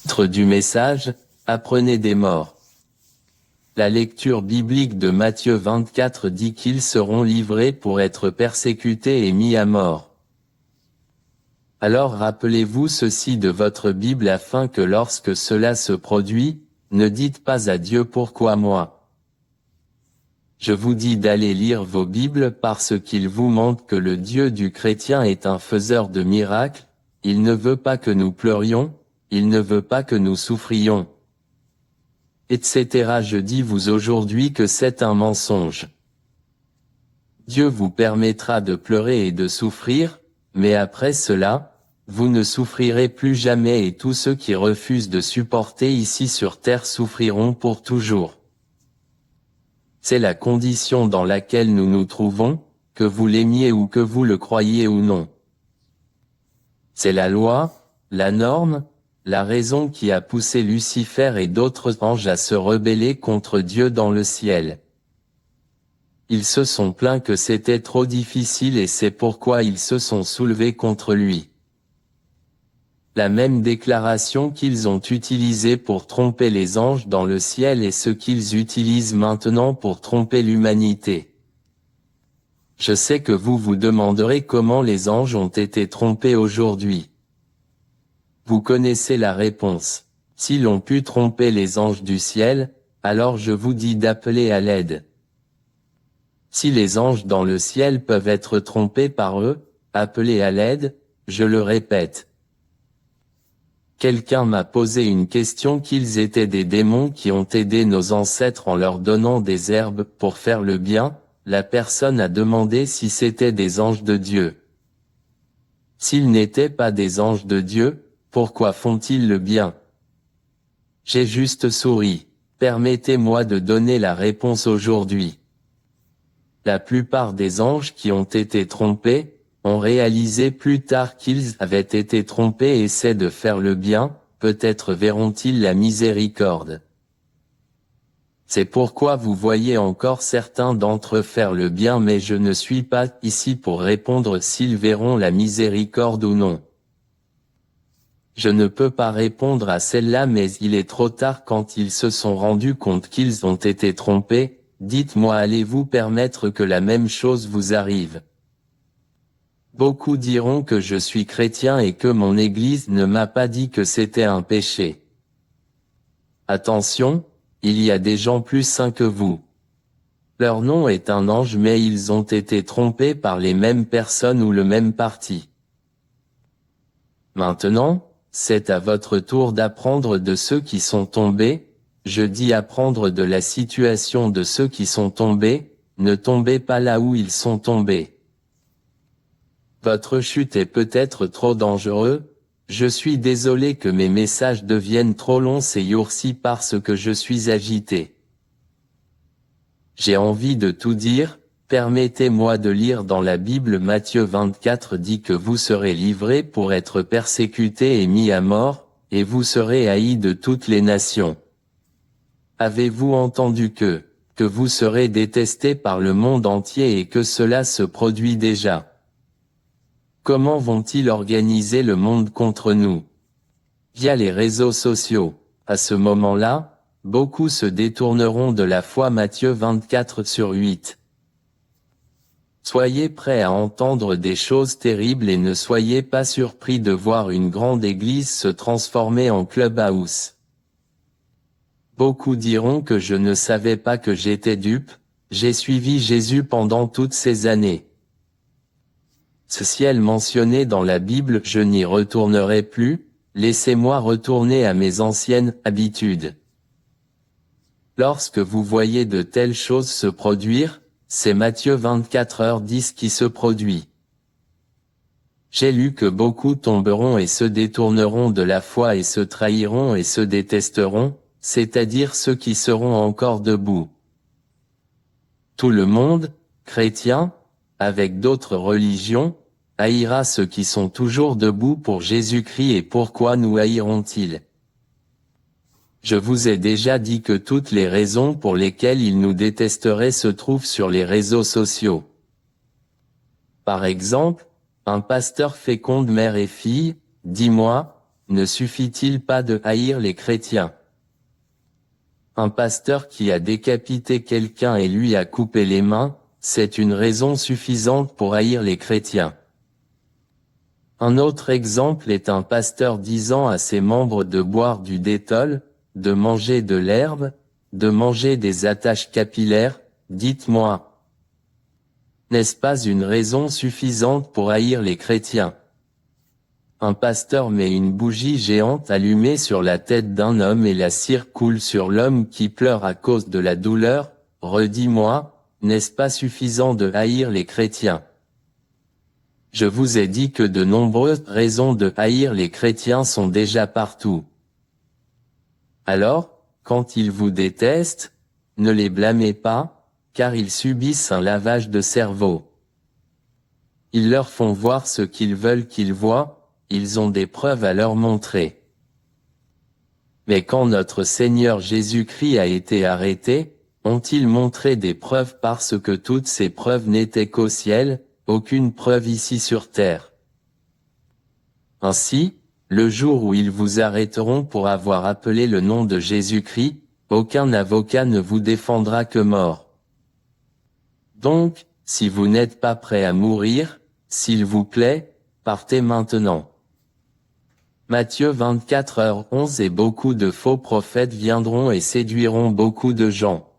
Titre du message, apprenez des morts. La lecture biblique de Matthieu 24 dit qu'ils seront livrés pour être persécutés et mis à mort. Alors rappelez-vous ceci de votre Bible afin que lorsque cela se produit, ne dites pas à Dieu pourquoi moi. Je vous dis d'aller lire vos Bibles parce qu'il vous montre que le Dieu du chrétien est un faiseur de miracles, il ne veut pas que nous pleurions, il ne veut pas que nous souffrions. Etc. Je dis vous aujourd'hui que c'est un mensonge. Dieu vous permettra de pleurer et de souffrir, mais après cela, vous ne souffrirez plus jamais et tous ceux qui refusent de supporter ici sur terre souffriront pour toujours. C'est la condition dans laquelle nous nous trouvons, que vous l'aimiez ou que vous le croyiez ou non. C'est la loi, la norme, la raison qui a poussé Lucifer et d'autres anges à se rebeller contre Dieu dans le ciel. Ils se sont plaints que c'était trop difficile et c'est pourquoi ils se sont soulevés contre lui. La même déclaration qu'ils ont utilisée pour tromper les anges dans le ciel est ce qu'ils utilisent maintenant pour tromper l'humanité. Je sais que vous vous demanderez comment les anges ont été trompés aujourd'hui. Vous connaissez la réponse. S'ils ont pu tromper les anges du ciel, alors je vous dis d'appeler à l'aide. Si les anges dans le ciel peuvent être trompés par eux, appelez à l'aide, je le répète. Quelqu'un m'a posé une question qu'ils étaient des démons qui ont aidé nos ancêtres en leur donnant des herbes pour faire le bien, la personne a demandé si c'était des anges de Dieu. S'ils n'étaient pas des anges de Dieu, pourquoi font-ils le bien? J'ai juste souri. Permettez-moi de donner la réponse aujourd'hui. La plupart des anges qui ont été trompés, ont réalisé plus tard qu'ils avaient été trompés et essaient de faire le bien, peut-être verront-ils la miséricorde. C'est pourquoi vous voyez encore certains d'entre eux faire le bien mais je ne suis pas ici pour répondre s'ils verront la miséricorde ou non. Je ne peux pas répondre à celle-là mais il est trop tard quand ils se sont rendus compte qu'ils ont été trompés, dites-moi allez-vous permettre que la même chose vous arrive? Beaucoup diront que je suis chrétien et que mon Église ne m'a pas dit que c'était un péché. Attention, il y a des gens plus saints que vous. Leur nom est un ange mais ils ont été trompés par les mêmes personnes ou le même parti. Maintenant, c'est à votre tour d'apprendre de ceux qui sont tombés, je dis apprendre de la situation de ceux qui sont tombés, ne tombez pas là où ils sont tombés. Votre chute est peut-être trop dangereux, je suis désolé que mes messages deviennent trop longs ces jours-ci parce que je suis agité. J'ai envie de tout dire, permettez-moi de lire dans la Bible Matthieu 24 dit que vous serez livrés pour être persécutés et mis à mort, et vous serez haïs de toutes les nations. Avez-vous entendu que vous serez détestés par le monde entier et que cela se produit déjà? Comment vont-ils organiser le monde contre nous? Via les réseaux sociaux. À ce moment-là, beaucoup se détourneront de la foi Matthieu 24/8. Soyez prêts à entendre des choses terribles et ne soyez pas surpris de voir une grande église se transformer en clubhouse. Beaucoup diront que je ne savais pas que j'étais dupe, j'ai suivi Jésus pendant toutes ces années. Ce ciel mentionné dans la Bible, je n'y retournerai plus, laissez-moi retourner à mes anciennes habitudes. Lorsque vous voyez de telles choses se produire, c'est Matthieu 24h10 qui se produit. J'ai lu que beaucoup tomberont et se détourneront de la foi et se trahiront et se détesteront, c'est-à-dire ceux qui seront encore debout. Tout le monde, chrétien, avec d'autres religions, haïra ceux qui sont toujours debout pour Jésus-Christ et pourquoi nous haïront-ils? Je vous ai déjà dit que toutes les raisons pour lesquelles ils nous détesteraient se trouvent sur les réseaux sociaux. Par exemple, un pasteur féconde mère et fille, dis-moi, ne suffit-il pas de haïr les chrétiens? Un pasteur qui a décapité quelqu'un et lui a coupé les mains, c'est une raison suffisante pour haïr les chrétiens. Un autre exemple est un pasteur disant à ses membres de boire du détol, de manger de l'herbe, de manger des attaches capillaires, dites-moi. N'est-ce pas une raison suffisante pour haïr les chrétiens? Un pasteur met une bougie géante allumée sur la tête d'un homme et la cire coule sur l'homme qui pleure à cause de la douleur, redis-moi, n'est-ce pas suffisant de haïr les chrétiens? Je vous ai dit que de nombreuses raisons de haïr les chrétiens sont déjà partout. Alors, quand ils vous détestent, ne les blâmez pas, car ils subissent un lavage de cerveau. Ils leur font voir ce qu'ils veulent qu'ils voient, ils ont des preuves à leur montrer. Mais quand notre Seigneur Jésus-Christ a été arrêté, ont-ils montré des preuves parce que toutes ces preuves n'étaient qu'au ciel, aucune preuve ici sur terre. Ainsi, le jour où ils vous arrêteront pour avoir appelé le nom de Jésus-Christ, aucun avocat ne vous défendra que mort. Donc, si vous n'êtes pas prêt à mourir, s'il vous plaît, partez maintenant. Matthieu 24h11 Et beaucoup de faux prophètes viendront et séduiront beaucoup de gens.